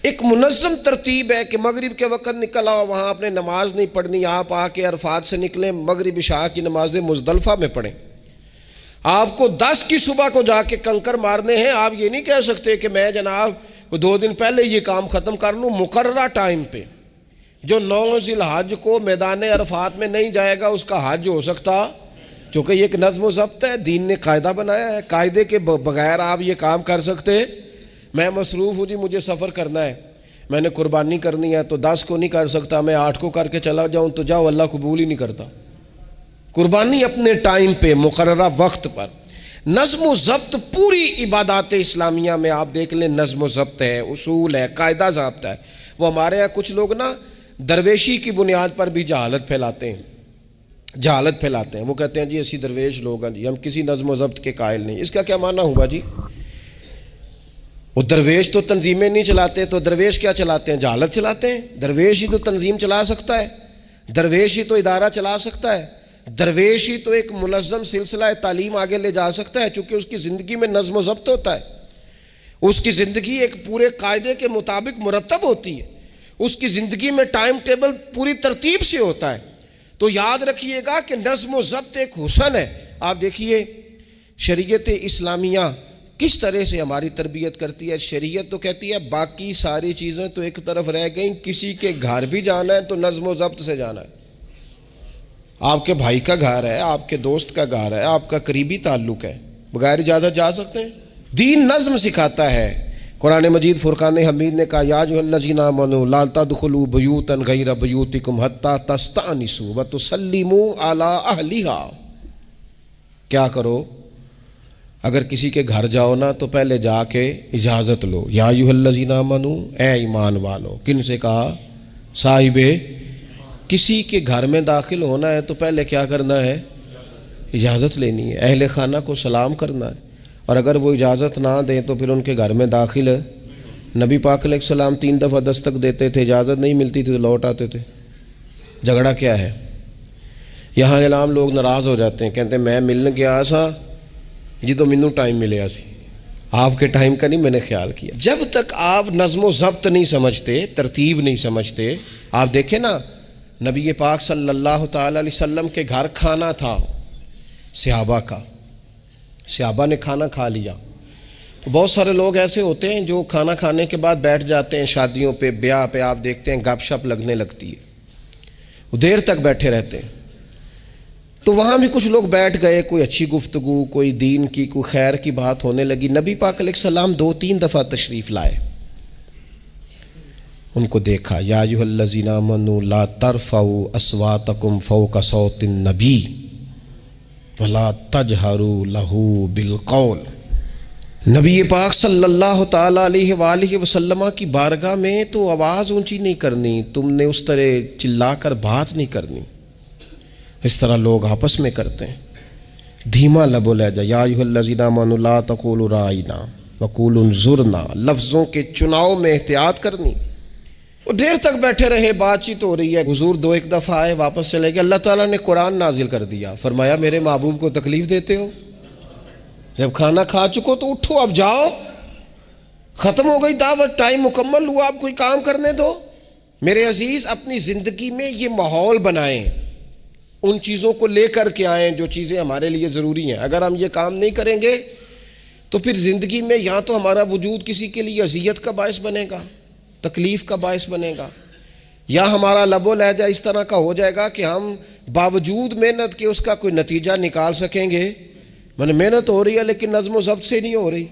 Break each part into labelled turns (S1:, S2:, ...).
S1: ایک منظم ترتیب ہے کہ مغرب کے وقت نکل آؤ، وہاں آپ نے نماز نہیں پڑھنی، آپ آ کے عرفات سے نکلیں، مغرب عشاء کی نمازیں مزدلفہ میں پڑھیں۔ آپ کو 10 کی صبح کو جا کے کنکر مارنے ہیں، آپ یہ نہیں کہہ سکتے کہ میں جناب 2 دن پہلے یہ کام ختم کر لوں۔ مقررہ ٹائم پہ جو 9 ذی الحج کو میدان عرفات میں نہیں جائے گا اس کا حج ہو سکتا، کیونکہ یہ ایک نظم و ضبط ہے، دین نے قاعدہ بنایا ہے، قاعدے کے بغیر آپ یہ کام کر سکتے؟ میں مصروف ہوں جی، مجھے سفر کرنا ہے، میں نے قربانی کرنی ہے تو 10 کو نہیں کر سکتا، میں 8 کو کر کے چلا جاؤں تو جاؤ، اللہ قبول ہی نہیں کرتا۔ قربانی اپنے ٹائم پہ مقررہ وقت پر۔ نظم و ضبط پوری عبادات اسلامیہ میں آپ دیکھ لیں، نظم و ضبط ہے، اصول ہے، قاعدہ ضابطہ ہے۔ وہ ہمارے یہاں کچھ لوگ نا درویشی کی بنیاد پر بھی جہالت پھیلاتے ہیں، وہ کہتے ہیں جی اسی درویش لوگ ہیں جی، ہم کسی نظم و ضبط کے قائل نہیں۔ اس کا کیا معنی ہوا جی؟ وہ درویش تو تنظیمیں نہیں چلاتے، تو درویش کیا چلاتے ہیں؟ جہالت چلاتے ہیں۔ درویش ہی تو تنظیم چلا سکتا ہے، درویش ہی تو ادارہ چلا سکتا ہے، درویش ہی تو ایک منظم سلسلہ تعلیم آگے لے جا سکتا ہے، چونکہ اس کی زندگی میں نظم و ضبط ہوتا ہے، اس کی زندگی ایک پورے قاعدے کے مطابق مرتب ہوتی ہے، اس کی زندگی میں ٹائم ٹیبل پوری ترتیب سے ہوتا ہے۔ تو یاد رکھیے گا کہ نظم و ضبط ایک حسن ہے۔ آپ دیکھیے شریعت اسلامیہ کس طرح سے ہماری تربیت کرتی ہے۔ شریعت تو کہتی ہے باقی ساری چیزیں تو ایک طرف رہ گئیں، کسی کے گھر بھی جانا ہے تو نظم و ضبط سے جانا ہے۔ آپ کے بھائی کا گھر ہے، آپ کے دوست کا گھر ہے، آپ کا قریبی تعلق ہے، بغیر اجازت جا سکتے ہیں؟ دین نظم سکھاتا ہے۔ قرآن مجید فرقان حمید نے کہا یا ایھا الذین آمنوا لا تدخلوا بیوتا غیر بیوتکم حتی تستأنسوا وتسلموا علی اہلھا۔ کیا کرو؟ اگر کسی کے گھر جاؤ نا تو پہلے جا کے اجازت لو۔ یا ایھا الذین آمنوا، اے ایمان والو۔ کن سے کہا؟ صاحب کسی کے گھر میں داخل ہونا ہے تو پہلے کیا کرنا ہے؟ اجازت لینی ہے، اہل خانہ کو سلام کرنا ہے، اور اگر وہ اجازت نہ دیں تو پھر ان کے گھر میں داخل ہے۔ نبی پاک علیہ السلام 3 دفعہ دستک دیتے تھے، اجازت نہیں ملتی تھی تو لوٹ آتے تھے۔ جھگڑا کیا ہے؟ یہاں عام لوگ ناراض ہو جاتے ہیں، کہتے ہیں میں ملنے گیا سا جی تو مینوں ٹائم ملیا سی، آپ کے ٹائم کا نہیں میں نے خیال کیا۔ جب تک آپ نظم و ضبط نہیں سمجھتے، ترتیب نہیں سمجھتے، آپ دیکھیں نا نبی پاک صلی اللہ تعالی علیہ وسلم کے گھر کھانا تھا صحابہ کا، صحابہ نے کھانا کھا لیا۔ بہت سارے لوگ ایسے ہوتے ہیں جو کھانا کھانے کے بعد بیٹھ جاتے ہیں، شادیوں پہ، بیاہ پہ آپ دیکھتے ہیں گپ شپ لگنے لگتی ہے، وہ دیر تک بیٹھے رہتے ہیں۔ تو وہاں بھی کچھ لوگ بیٹھ گئے، کوئی اچھی گفتگو، کوئی دین کی، کوئی خیر کی بات ہونے لگی۔ نبی پاک علیہ السلام 2-3 دفعہ تشریف لائے، ان کو دیکھا، یا ایھا الذین آمنوا لا ترفعوا اصواتکم فوق صوت النبی ولا تجہروا لہ بالقول۔ نبی پاک صلی اللہ تعالی علیہ وآلہ وسلم کی بارگاہ میں تو آواز اونچی نہیں کرنی، تم نے اس طرح چلا کر بات نہیں کرنی، اس طرح لوگ آپس میں کرتے ہیں۔ دھیما لب و لہجہ، یا ایھا الذین آمنوا لا تقولوا رائنا وقولوا انظرنا، لفظوں کے چناؤ میں احتیاط کرنی۔ وہ دیر تک بیٹھے رہے، بات چیت ہو رہی ہے، حضور 2-1 دفعہ آئے، واپس چلے گئے۔ اللہ تعالیٰ نے قرآن نازل کر دیا، فرمایا میرے محبوب کو تکلیف دیتے ہو؟ جب کھانا کھا چکو تو اٹھو، اب جاؤ، ختم ہو گئی دعوت، ٹائم مکمل ہوا، اب کوئی کام کرنے دو۔ میرے عزیز، اپنی زندگی میں یہ ماحول بنائیں، ان چیزوں کو لے کر کے آئیں جو چیزیں ہمارے لیے ضروری ہیں۔ اگر ہم یہ کام نہیں کریں گے تو پھر زندگی میں یا تو ہمارا وجود کسی کے لیے اذیت کا باعث بنے گا، تکلیف کا باعث بنے گا، یا ہمارا لب و لہجہ اس طرح کا ہو جائے گا کہ ہم باوجود محنت کے اس کا کوئی نتیجہ نکال سکیں گے۔ محنت ہو رہی ہے لیکن نظم و ضبط سے نہیں ہو رہی،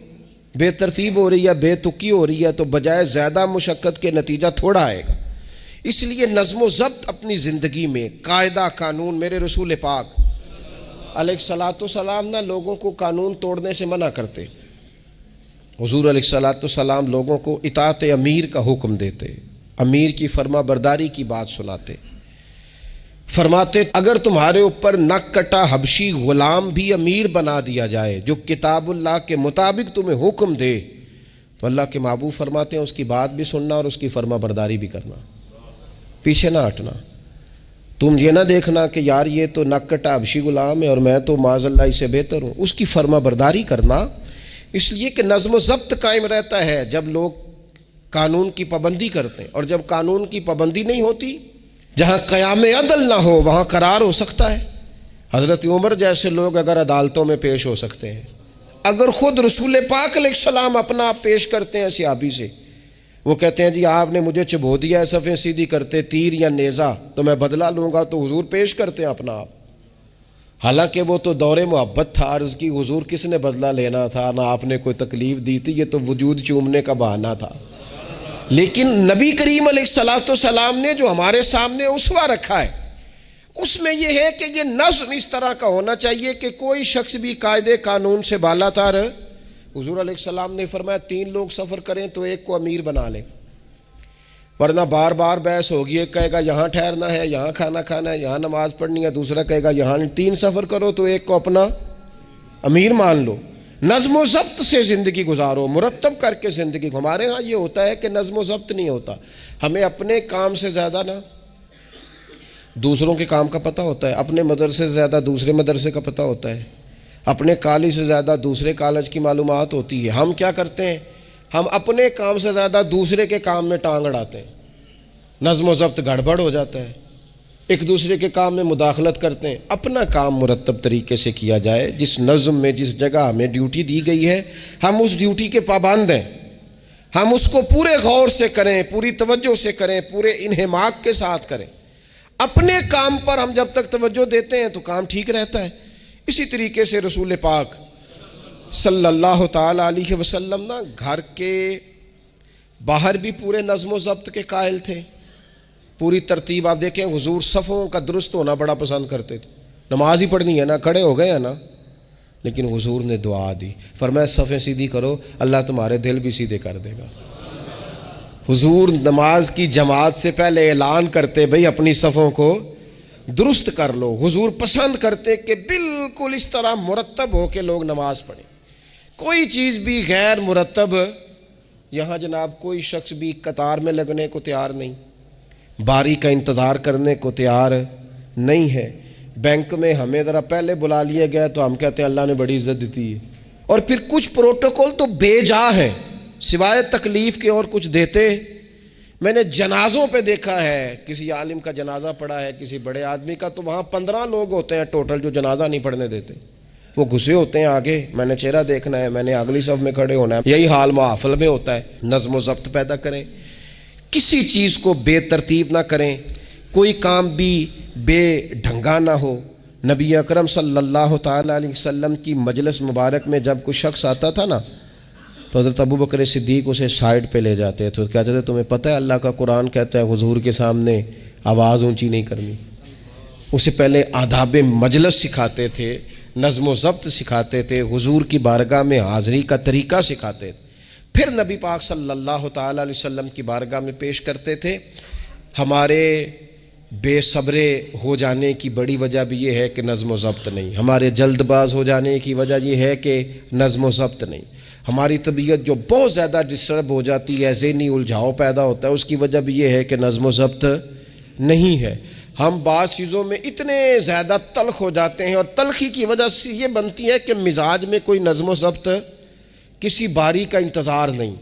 S1: بے ترتیب ہو رہی ہے، بے تکی ہو رہی ہے، تو بجائے زیادہ مشقت کے نتیجہ تھوڑا آئے گا۔ اس لیے نظم و ضبط اپنی زندگی میں، قاعدہ قانون۔ میرے رسول پاک علیہ الصلاۃ والسلام نہ لوگوں کو قانون توڑنے سے منع کرتے، حضور علیہ الصلاۃ والسلام لوگوں کو اطاعت امیر کا حکم دیتے، امیر کی فرما برداری کی بات سناتے، فرماتے اگر تمہارے اوپر نک کٹا حبشی غلام بھی امیر بنا دیا جائے جو کتاب اللہ کے مطابق تمہیں حکم دے تو اللہ کے محبوب فرماتے ہیں اس کی بات بھی سننا اور اس کی فرما برداری بھی کرنا، پیچھے نہ ہٹنا۔ تم یہ نہ دیکھنا کہ یار یہ تو نک کٹا حبشی غلام ہے اور میں تو معاذ اللہ اس سے بہتر ہوں، اس کی فرما برداری کرنا۔ اس لیے کہ نظم و ضبط قائم رہتا ہے جب لوگ قانون کی پابندی کرتے ہیں، اور جب قانون کی پابندی نہیں ہوتی، جہاں قیام عدل نہ ہو وہاں قرار ہو سکتا ہے۔ حضرت عمر جیسے لوگ اگر عدالتوں میں پیش ہو سکتے ہیں، اگر خود رسول پاک علیہ السلام اپنا آپ پیش کرتے ہیں صحابی سے، وہ کہتے ہیں جی آپ نے مجھے چبھو دیا ہے صفیں سیدھی کرتے تیر یا نیزہ، تو میں بدلہ لوں گا، تو حضور پیش کرتے ہیں اپنا آپ، حالانکہ وہ تو دور محبت تھا، عرض کی حضور کس نے بدلہ لینا تھا، نہ آپ نے کوئی تکلیف دی تھی، یہ تو وجود چومنے کا بہانہ تھا۔ لیکن نبی کریم علیہ الصلوۃ والسلام نے جو ہمارے سامنے اسوہ رکھا ہے، اس میں یہ ہے کہ یہ نظم اس طرح کا ہونا چاہیے کہ کوئی شخص بھی قاعدے قانون سے بالا تر۔ حضور علیہ السلام نے فرمایا 3 لوگ سفر کریں تو ایک کو امیر بنا لیں، ورنہ بار بار بحث ہوگی، ایک کہے گا یہاں ٹھہرنا ہے، یہاں کھانا کھانا ہے، یہاں نماز پڑھنی ہے، دوسرا کہے گا یہاں، 3 سفر کرو تو ایک کو اپنا امیر مان لو۔ نظم و ضبط سے زندگی گزارو، مرتب کر کے زندگی۔ ہمارے ہاں یہ ہوتا ہے کہ نظم و ضبط نہیں ہوتا، ہمیں اپنے کام سے زیادہ نا دوسروں کے کام کا پتہ ہوتا ہے، اپنے مدرسے سے زیادہ دوسرے مدرسے کا پتہ ہوتا ہے، اپنے کالج سے زیادہ دوسرے کالج کی معلومات ہوتی ہے۔ ہم کیا کرتے ہیں؟ ہم اپنے کام سے زیادہ دوسرے کے کام میں ٹانگ اڑاتے ہیں، نظم و ضبط گڑبڑ ہو جاتا ہے، ایک دوسرے کے کام میں مداخلت کرتے ہیں۔ اپنا کام مرتب طریقے سے کیا جائے، جس نظم میں جس جگہ ہمیں ڈیوٹی دی گئی ہے ہم اس ڈیوٹی کے پابند ہیں، ہم اس کو پورے غور سے کریں، پوری توجہ سے کریں، پورے انہماک کے ساتھ کریں۔ اپنے کام پر ہم جب تک توجہ دیتے ہیں تو کام ٹھیک رہتا ہے۔ اسی طریقے سے رسول پاک صلی اللہ تعالی علیہ وسلم نا گھر کے باہر بھی پورے نظم و ضبط کے قائل تھے، پوری ترتیب۔ آپ دیکھیں حضور صفوں کا درست ہونا بڑا پسند کرتے تھے، نماز ہی پڑھنی ہے نا، کھڑے ہو گئے ہیں نا، لیکن حضور نے دعا دی، فرمایا صفیں سیدھی کرو، اللہ تمہارے دل بھی سیدھے کر دے گا۔ حضور نماز کی جماعت سے پہلے اعلان کرتے بھئی اپنی صفوں کو درست کر لو۔ حضور پسند کرتے کہ بالکل اس طرح مرتب ہو کے لوگ نماز پڑھیں، کوئی چیز بھی غیر مرتب۔ یہاں جناب کوئی شخص بھی قطار میں لگنے کو تیار نہیں، باری کا انتظار کرنے کو تیار نہیں ہے۔ بینک میں ہمیں ذرا پہلے بلا لیا گیا تو ہم کہتے ہیں اللہ نے بڑی عزت دیتی ہے، اور پھر کچھ پروٹوکول تو بے جا ہیں، سوائے تکلیف کے اور کچھ دیتے۔ میں نے جنازوں پہ دیکھا ہے، کسی عالم کا جنازہ پڑھا ہے، کسی بڑے آدمی کا، تو وہاں 15 لوگ ہوتے ہیں ٹوٹل جو جنازہ نہیں پڑھنے دیتے، وہ گھسے ہوتے ہیں آگے، میں نے چہرہ دیکھنا ہے، میں نے اگلی صف میں کھڑے ہونا ہے۔ یہی حال محافل میں ہوتا ہے۔ نظم و ضبط پیدا کریں، کسی چیز کو بے ترتیب نہ کریں، کوئی کام بھی بے ڈھنگا نہ ہو۔ نبی اکرم صلی اللہ تعالی علیہ وسلم کی مجلس مبارک میں جب کوئی شخص آتا تھا نا تو حضرت ابو بکر صدیق اسے سائڈ پہ لے جاتے تو کہتے تھے تمہیں پتہ ہے اللہ کا قرآن کہتا ہے حضور کے سامنے آواز اونچی نہیں کرنی۔ اسے پہلے آداب مجلس سکھاتے تھے، نظم و ضبط سکھاتے تھے، حضور کی بارگاہ میں حاضری کا طریقہ سکھاتے تھے، پھر نبی پاک صلی اللہ تعالی علیہ وسلم کی بارگاہ میں پیش کرتے تھے۔ ہمارے بے صبرے ہو جانے کی بڑی وجہ بھی یہ ہے کہ نظم و ضبط نہیں، ہمارے جلد باز ہو جانے کی وجہ یہ ہے کہ نظم و ضبط نہیں، ہماری طبیعت جو بہت زیادہ ڈسٹرب ہو جاتی ہے، ذہنی الجھاؤ پیدا ہوتا ہے، اس کی وجہ بھی یہ ہے کہ نظم و ضبط نہیں ہے۔ ہم بعض چیزوں میں اتنے زیادہ تلخ ہو جاتے ہیں، اور تلخی کی وجہ سے یہ بنتی ہے کہ مزاج میں کوئی نظم و ضبط، کسی باری کا انتظار نہیں،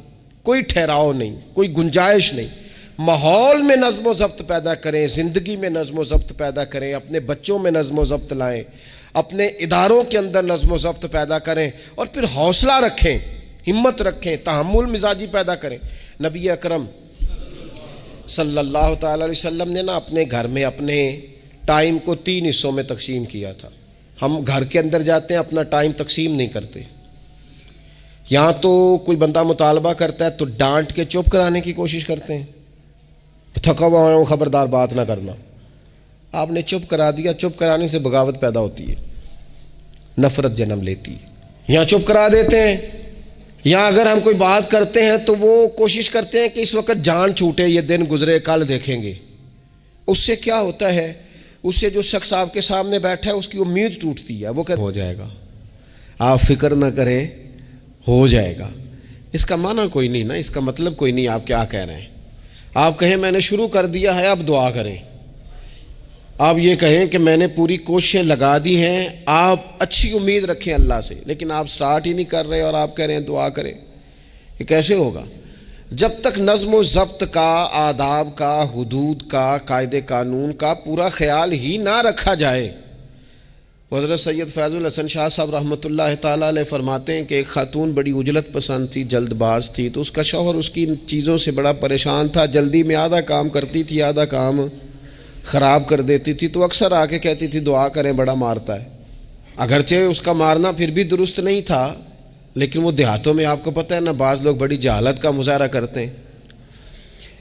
S1: کوئی ٹھہراؤ نہیں، کوئی گنجائش نہیں۔ ماحول میں نظم و ضبط پیدا کریں، زندگی میں نظم و ضبط پیدا کریں، اپنے بچوں میں نظم و ضبط لائیں، اپنے اداروں کے اندر نظم و ضبط پیدا کریں، اور پھر حوصلہ رکھیں، ہمت رکھیں، تحمل مزاجی پیدا کریں۔ نبی اکرم صلی اللہ تعالی علیہ وسلم نے نا اپنے گھر میں اپنے ٹائم کو 3 حصوں میں تقسیم کیا تھا۔ ہم گھر کے اندر جاتے ہیں اپنا ٹائم تقسیم نہیں کرتے، یہاں تو کوئی بندہ مطالبہ کرتا ہے تو ڈانٹ کے چپ کرانے کی کوشش کرتے ہیں، تھکا ہوا ہوں خبردار بات نہ کرنا۔ آپ نے چپ کرا دیا، چپ کرانے سے بغاوت پیدا ہوتی ہے، نفرت جنم لیتی ہے۔ یہاں چپ کرا دیتے ہیں، یا اگر ہم کوئی بات کرتے ہیں تو وہ کوشش کرتے ہیں کہ اس وقت جان چھوٹے، یہ دن گزرے کل دیکھیں گے۔ اس سے کیا ہوتا ہے، اس سے جو شخص آپ کے سامنے بیٹھا ہے اس کی امید ٹوٹتی ہے، وہ کہتا ہے ہو جائے گا، آپ فکر نہ کریں ہو جائے گا۔ اس کا معنی کوئی نہیں نا، اس کا مطلب کوئی نہیں آپ کیا کہہ رہے ہیں۔ آپ کہیں میں نے شروع کر دیا ہے اب دعا کریں، آپ یہ کہیں کہ میں نے پوری کوششیں لگا دی ہیں، آپ اچھی امید رکھیں اللہ سے، لیکن آپ سٹارٹ ہی نہیں کر رہے اور آپ کہہ رہے ہیں دعا کریں، یہ کیسے ہوگا؟ جب تک نظم و ضبط کا، آداب کا، حدود کا، قاعدے قانون کا پورا خیال ہی نہ رکھا جائے۔ حضرت سید فیض الحسن شاہ صاحب رحمۃ اللہ تعالیٰ علیہ فرماتے ہیں کہ ایک خاتون بڑی عجلت پسند تھی، جلد باز تھی، تو اس کا شوہر اس کی ان چیزوں سے بڑا پریشان تھا، جلدی میں آدھا کام کرتی تھی، آدھا کام خراب کر دیتی تھی، تو اکثر آ کے کہتی تھی دعا کریں بڑا مارتا ہے۔ اگرچہ اس کا مارنا پھر بھی درست نہیں تھا، لیکن وہ دیہاتوں میں آپ کو پتہ ہے نا، بعض لوگ بڑی جہالت کا مظاہرہ کرتے ہیں،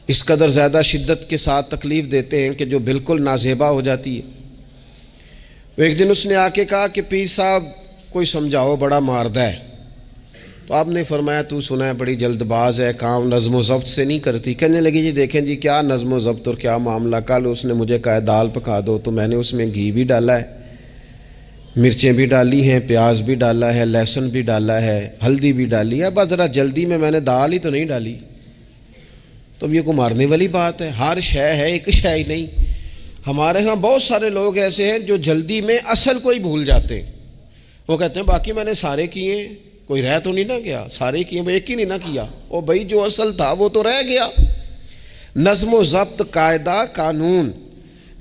S1: اس قدر زیادہ شدت کے ساتھ تکلیف دیتے ہیں کہ جو بالکل نازیبا ہو جاتی ہے۔ ایک دن اس نے آ کے کہا کہ پیر صاحب کوئی سمجھاؤ، بڑا ماردہ ہے۔ تو آپ نے فرمایا تو سنا ہے بڑی جلد باز ہے، کام نظم و ضبط سے نہیں کرتی۔ کہنے لگی جی دیکھیں جی کیا نظم و ضبط اور کیا معاملہ، کل اس نے مجھے کہا دال پکا دو تو میں نے اس میں گھی بھی ڈالا ہے، مرچیں بھی ڈالی ہیں، پیاز بھی ڈالا ہے، لہسن بھی ڈالا ہے، ہلدی بھی ڈالی ہے، بس ذرا جلدی میں نے دال ہی تو نہیں ڈالی۔ تو یہ کو مارنے والی بات ہے؟ ہر شے ہے، ایک شے ہی نہیں۔ ہمارے ہاں بہت سارے لوگ ایسے ہیں جو جلدی میں اصل کو ہی بھول جاتے ہیں۔ وہ کہتے ہیں باقی میں نے سارے کیے، کوئی رہ تو نہیں نہ گیا، سارے کیے، ایک ہی نہیں نہ کیا۔ او بھائی جو اصل تھا وہ تو رہ گیا۔ نظم و ضبط، قاعدہ قانون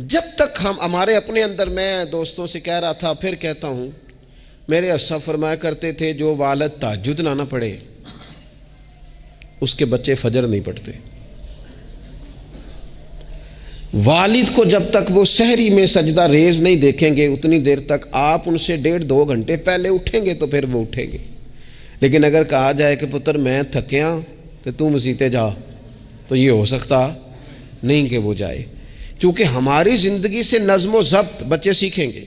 S1: جب تک ہمارے اپنے اندر، میں دوستوں سے کہہ رہا تھا پھر کہتا ہوں، میرے اسلاف فرمایا کرتے تھے جو والد تہجد نہ پڑھے اس کے بچے فجر نہیں پڑھتے۔ والد کو جب تک وہ سحری میں سجدہ ریز نہیں دیکھیں گے اتنی دیر تک آپ ان سے 1.5-2 گھنٹے پہلے اٹھیں گے تو پھر وہ اٹھیں گے۔ لیکن اگر کہا جائے کہ پتر میں تھکیاں تو تم مسیتے جا، تو یہ ہو سکتا نہیں کہ وہ جائے، کیونکہ ہماری زندگی سے نظم و ضبط بچے سیکھیں گے،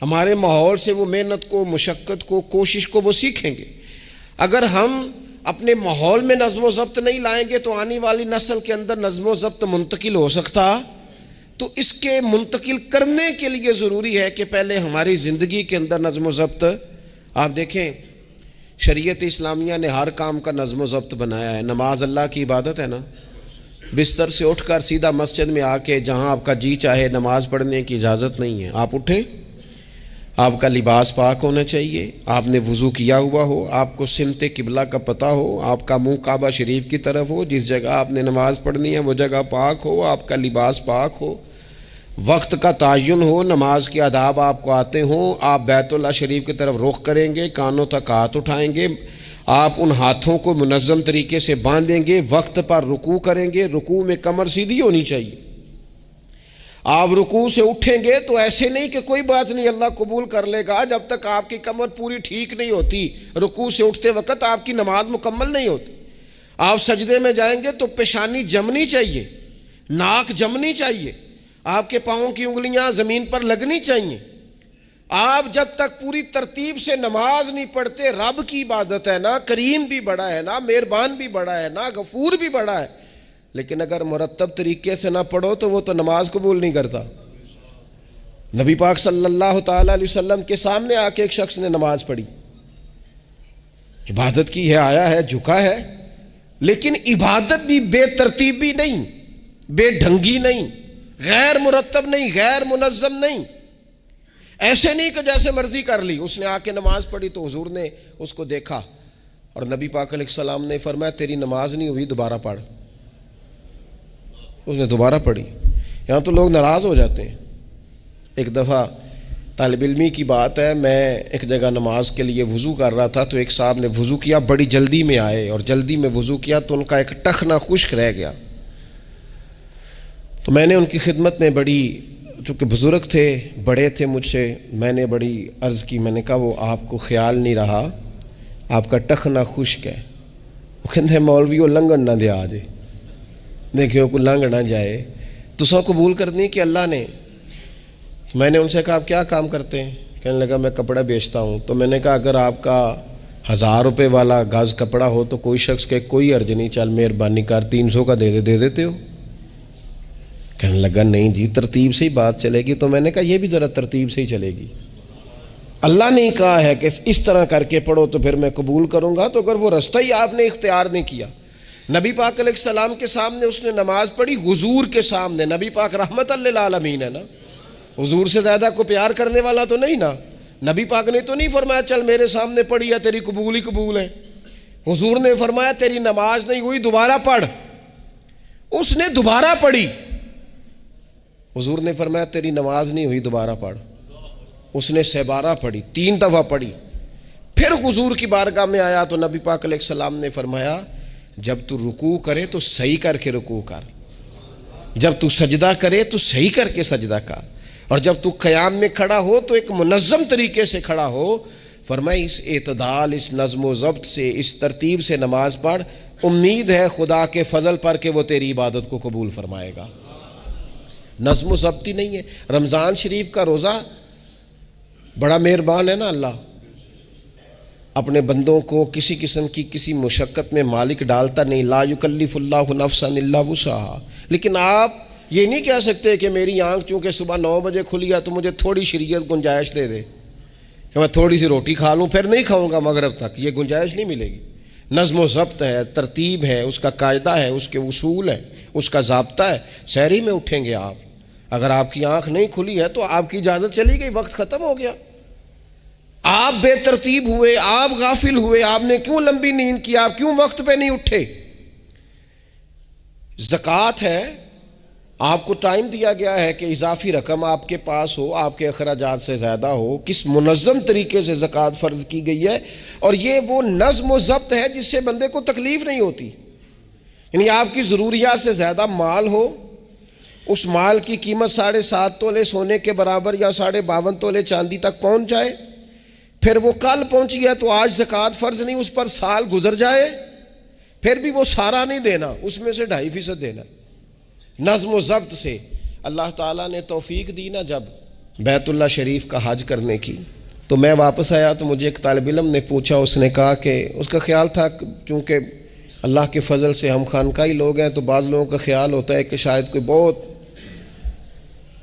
S1: ہمارے ماحول سے وہ محنت کو، مشقت کو، کوشش کو وہ سیکھیں گے۔ اگر ہم اپنے ماحول میں نظم و ضبط نہیں لائیں گے تو آنے والی نسل کے اندر نظم و ضبط منتقل ہو سکتا۔ تو اس کے منتقل کرنے کے لیے ضروری ہے کہ پہلے ہماری زندگی کے اندر نظم و ضبط، آپ دیکھیں شریعت اسلامیہ نے ہر کام کا نظم و ضبط بنایا ہے۔ نماز اللہ کی عبادت ہے نا، بستر سے اٹھ کر سیدھا مسجد میں آ کے جہاں آپ کا جی چاہے نماز پڑھنے کی اجازت نہیں ہے۔ آپ اٹھیں، آپ کا لباس پاک ہونا چاہیے، آپ نے وضو کیا ہوا ہو، آپ کو سمت قبلہ کا پتہ ہو، آپ کا منہ کعبہ شریف کی طرف ہو، جس جگہ آپ نے نماز پڑھنی ہے وہ جگہ پاک ہو، آپ کا لباس پاک ہو، وقت کا تعین ہو، نماز کے آداب آپ کو آتے ہوں، آپ بیت اللہ شریف کی طرف رخ کریں گے، کانوں تک ہاتھ اٹھائیں گے، آپ ان ہاتھوں کو منظم طریقے سے باندھیں گے، وقت پر رکوع کریں گے، رکوع میں کمر سیدھی ہونی چاہیے۔ آپ رکوع سے اٹھیں گے تو ایسے نہیں کہ کوئی بات نہیں اللہ قبول کر لے گا، جب تک آپ کی کمر پوری ٹھیک نہیں ہوتی رکوع سے اٹھتے وقت آپ کی نماز مکمل نہیں ہوتی۔ آپ سجدے میں جائیں گے تو پیشانی جمنی چاہیے، ناک جمنی چاہیے، آپ کے پاؤں کی انگلیاں زمین پر لگنی چاہیے۔ آپ جب تک پوری ترتیب سے نماز نہیں پڑھتے، رب کی عبادت ہے نا، کریم بھی بڑا ہے نا، مہربان بھی بڑا ہے نا، غفور بھی بڑا ہے، لیکن اگر مرتب طریقے سے نہ پڑھو تو وہ تو نماز قبول نہیں کرتا۔ نبی پاک صلی اللہ تعالیٰ علیہ وسلم کے سامنے آ کے ایک شخص نے نماز پڑھی، عبادت کی ہے، آیا ہے، جھکا ہے، لیکن عبادت بھی بے ترتیب بھی نہیں، بے ڈھنگی نہیں، غیر مرتب نہیں، غیر منظم نہیں، ایسے نہیں کہ جیسے مرضی کر لی۔ اس نے آ کے نماز پڑھی تو حضور نے اس کو دیکھا اور نبی پاک علیہ السلام نے فرمایا تیری نماز نہیں ہوئی، دوبارہ پڑھ۔ اس نے دوبارہ پڑھی۔ یہاں تو لوگ ناراض ہو جاتے ہیں۔ ایک دفعہ طالب علمی کی بات ہے، میں ایک جگہ نماز کے لیے وضو کر رہا تھا تو ایک صاحب نے وضو کیا، بڑی جلدی میں آئے اور جلدی میں وضو کیا تو ان کا ایک ٹخنا خشک رہ گیا۔ تو میں نے ان کی خدمت میں بڑی، چونکہ بزرگ تھے، بڑے تھے مجھ سے، میں نے بڑی عرض کی، میں نے کہا وہ آپ کو خیال نہیں رہا، آپ کا ٹخنا خشک ہے۔ وہ کہتے ہیں مولویو لنگن نہ دیا آجے، دیکھیں کو لنگ نہ جائے، تو سب قبول کرنی کہ اللہ نے۔ میں نے ان سے کہا آپ کیا کام کرتے ہیں؟ کہنے لگا میں کپڑا بیچتا ہوں۔ تو میں نے کہا اگر آپ کا 1000 روپے والا گز کپڑا ہو تو کوئی شخص کہ کوئی عرض نہیں، چل مہربانی کر 300 کا دے دیتے ہو؟ کہنے لگا نہیں جی ترتیب سے ہی بات چلے گی۔ تو میں نے کہا یہ بھی ذرا ترتیب سے ہی چلے گی، اللہ نے کہا ہے کہ اس طرح کر کے پڑھو تو پھر میں قبول کروں گا۔ تو اگر وہ رستہ ہی آپ نے اختیار نہیں کیا، نبی پاک علیہ السلام کے سامنے اس نے نماز پڑھی، حضور کے سامنے، نبی پاک رحمت للعالمین ہے نا، حضور سے زیادہ کو پیار کرنے والا تو نہیں نا، نبی پاک نے تو نہیں فرمایا چل میرے سامنے پڑھی ہے تیری قبول ہی قبول ہے۔ حضور نے فرمایا تیری نماز نہیں ہوئی، دوبارہ پڑھ۔ اس نے دوبارہ پڑھی۔ حضور نے فرمایا تیری نماز نہیں ہوئی، دوبارہ پڑھ۔ اس نے 7 پڑھی، 3 دفعہ پڑھی۔ پھر حضور کی بارگاہ میں آیا تو نبی پاک علیہ السلام نے فرمایا جب تو رکوع کرے تو صحیح کر کے رکوع کر، جب تو سجدہ کرے تو صحیح کر کے سجدہ کر، اور جب تو قیام میں کھڑا ہو تو ایک منظم طریقے سے کھڑا ہو۔ فرمایا اس اعتدال، اس نظم و ضبط سے، اس ترتیب سے نماز پڑھ، امید ہے خدا کے فضل پر کہ وہ تیری عبادت کو قبول فرمائے گا۔ نظم و ضبط ہی نہیں ہے۔ رمضان شریف کا روزہ بڑا مہربان ہے نا اللہ، اپنے بندوں کو کسی قسم کی کسی مشقت میں مالک ڈالتا نہیں، لا یکلف اللہ نفسا الا وسعہا۔ لیکن آپ یہ نہیں کہہ سکتے کہ میری آنکھ چونکہ صبح 9 بجے کھلی ہے تو مجھے تھوڑی شریعت گنجائش دے دے کہ میں تھوڑی سی روٹی کھا لوں پھر نہیں کھاؤں گا مغرب تک، یہ گنجائش نہیں ملے گی۔ نظم و ضبط ہے، ترتیب ہے، اس کا قاعدہ ہے، اس کے اصول ہے، اس کا ضابطہ ہے۔ سحری میں اٹھیں گے آپ، اگر آپ کی آنکھ نہیں کھلی ہے تو آپ کی اجازت چلی گئی، وقت ختم ہو گیا۔ آپ بے ترتیب ہوئے، آپ غافل ہوئے، آپ نے کیوں لمبی نیند کی، آپ کیوں وقت پہ نہیں اٹھے؟ زکوٰۃ ہے، آپ کو ٹائم دیا گیا ہے کہ اضافی رقم آپ کے پاس ہو، آپ کے اخراجات سے زیادہ ہو، کس منظم طریقے سے زکوٰۃ فرض کی گئی ہے، اور یہ وہ نظم و ضبط ہے جس سے بندے کو تکلیف نہیں ہوتی۔ یعنی آپ کی ضروریات سے زیادہ مال ہو، اس مال کی قیمت 7.5 تولے سونے کے برابر یا 52.5 تولے چاندی تک پہنچ جائے، پھر وہ کل پہنچی ہے تو آج زکوٰۃ فرض نہیں، اس پر سال گزر جائے، پھر بھی وہ سارا نہیں دینا، اس میں سے 2.5% دینا۔ نظم و ضبط سے اللہ تعالیٰ نے توفیق دی نا جب بیت اللہ شریف کا حج کرنے کی، تو میں واپس آیا تو مجھے ایک طالب علم نے پوچھا، اس نے کہا کہ اس کا خیال تھا چونکہ اللہ کے فضل سے ہم خانقاہی لوگ ہیں تو بعض لوگوں کا خیال ہوتا ہے کہ شاید کوئی بہت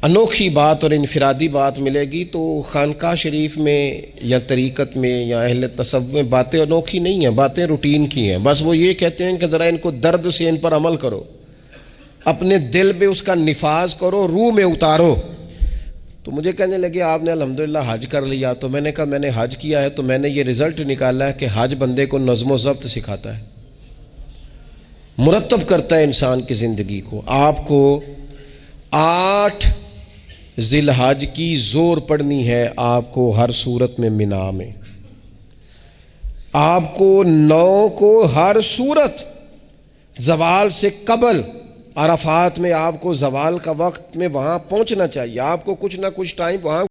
S1: انوکھی بات اور انفرادی بات ملے گی، تو خانقاہ شریف میں یا طریقت میں یا اہل تصوف میں باتیں انوکھی نہیں ہیں، باتیں روٹین کی ہیں، بس وہ یہ کہتے ہیں کہ ذرا ان کو درد سے ان پر عمل کرو، اپنے دل میں اس کا نفاذ کرو، روح میں اتارو۔ تو مجھے کہنے لگے آپ نے الحمدللہ حج کر لیا، تو میں نے کہا میں نے حج کیا ہے تو میں نے یہ رزلٹ نکالا ہے کہ حج بندے کو نظم و ضبط سکھاتا ہے، مرتب کرتا ہے انسان کی زندگی کو۔ آپ کو 8 ذی الحج کی زور پڑھنی ہے، آپ کو ہر صورت میں مینا میں، آپ کو 9 کو ہر صورت زوال سے قبل عرفات میں، آپ کو زوال کا وقت میں وہاں پہنچنا چاہیے، آپ کو کچھ نہ کچھ ٹائم وہاں